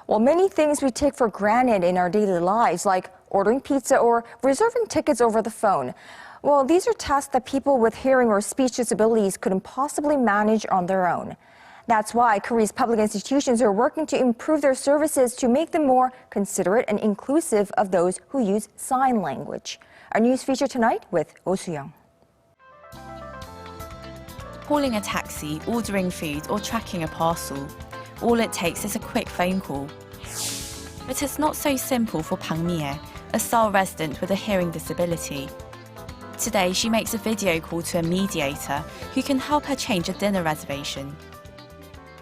Well, many things we take for granted in our daily lives, like ordering pizza or reserving tickets over the phone. Well, these are tasks that people with hearing or speech disabilities couldn't possibly manage on their own. That's why Korea's public institutions are working to improve their services to make them more considerate and inclusive of those who use sign language. Our news feature tonight with Oh Soo-young. Calling a taxi, ordering food, or tracking a parcel. All it takes is a quick phone call. But it's not so simple for Bang Mi-ae, a Seoul resident with a hearing disability. Today, she makes a video call to a mediator who can help her change a dinner reservation.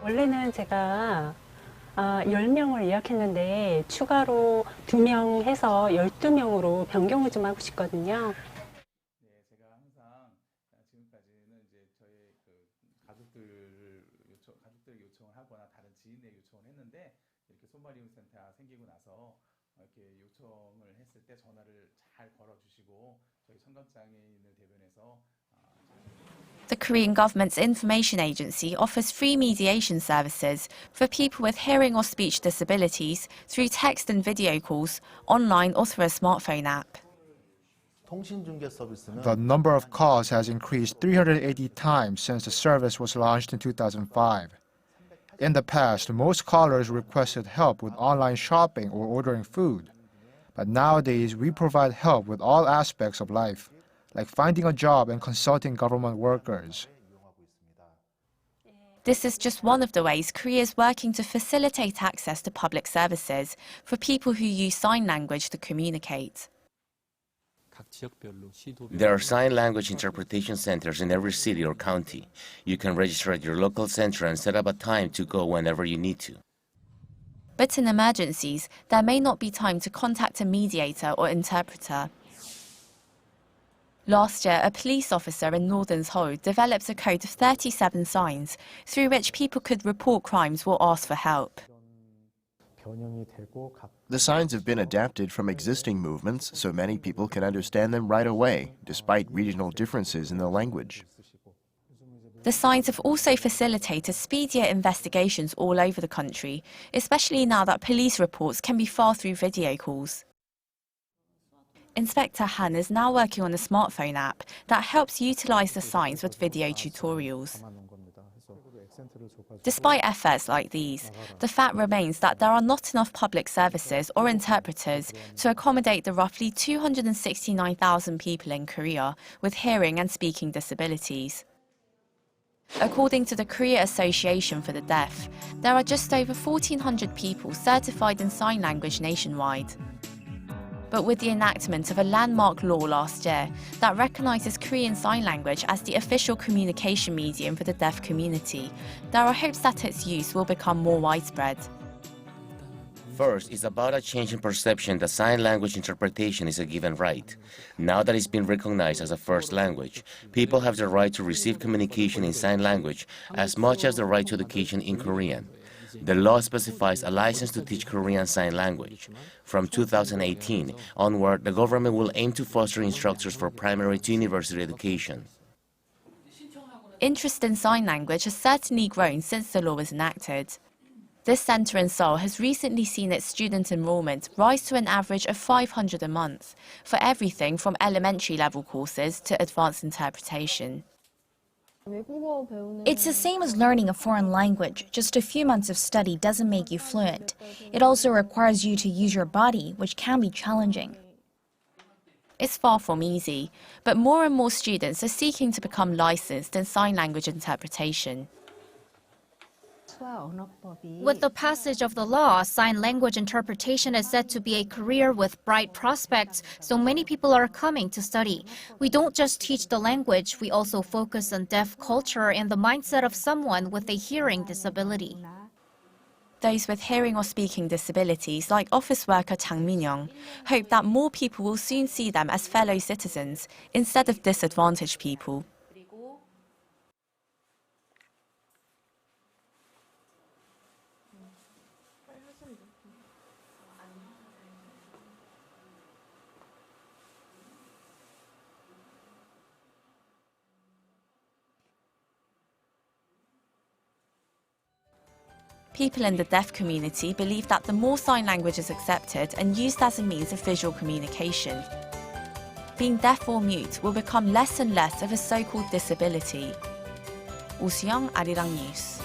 원래는 제가 10명을 예약했는데 추가로 2명 해서 12명으로 변경을 좀 하고 싶거든요. 제가 항상 지금까지는 이제 저희 가족들 요청을 하거나 다른 지인의 요청을 했는데 이렇게 손발이용센터 생기고 나서 이렇게 요청을 했을 때 전화를 잘 걸어주시고 저희 청각장애인을 대변해서 The Korean government's information agency offers free mediation services for people with hearing or speech disabilities through text and video calls, online or through a smartphone app. The number of calls has increased 380 times since the service was launched in 2005. In the past, most callers requested help with online shopping or ordering food. But nowadays, we provide help with all aspects of life, like finding a job and consulting government workers. This is just one of the ways Korea is working to facilitate access to public services for people who use sign language to communicate. There are sign language interpretation centers in every city or county. You can register at your local center and set up a time to go whenever you need to. But in emergencies, there may not be time to contact a mediator or interpreter. Last year, a police officer in northern Seoul developed a code of 37 signs through which people could report crimes or ask for help. The signs have been adapted from existing movements so many people can understand them right away, despite regional differences in the language. The signs have also facilitated speedier investigations all over the country, especially now that police reports can be filed through video calls. Inspector Han is now working on a smartphone app that helps utilize the signs with video tutorials. Despite efforts like these, the fact remains that there are not enough public services or interpreters to accommodate the roughly 269,000 people in Korea with hearing and speaking disabilities. According to the Korea Association for the Deaf, there are just over 1,400 people certified in sign language nationwide. But with the enactment of a landmark law last year that recognizes Korean Sign Language as the official communication medium for the deaf community, there are hopes that its use will become more widespread. First, it's about a change in perception that sign language interpretation is a given right. Now that it's been recognized as a first language, people have the right to receive communication in sign language as much as the right to education in Korean. The law specifies a license to teach Korean Sign Language. From 2018 onward, the government will aim to foster instructors for primary to university education. Interest in sign language has certainly grown since the law was enacted. This centre in Seoul has recently seen its student enrollment rise to an average of 500 a month, for everything from elementary level courses to advanced interpretation. It's the same as learning a foreign language. Just a few months of study doesn't make you fluent. It also requires you to use your body, which can be challenging. It's far from easy, but more and more students are seeking to become licensed in sign language interpretation. With the passage of the law, sign language interpretation is said to be a career with bright prospects, so many people are coming to study. We don't just teach the language, we also focus on deaf culture and the mindset of someone with a hearing disability. Those with hearing or speaking disabilities, like office worker Chang Min-young, hope that more people will soon see them as fellow citizens instead of disadvantaged people. People in the deaf community believe that the more sign language is accepted and used as a means of visual communication, being deaf or mute will become less and less of a so-called disability. Oh Soo-young, Arirang News.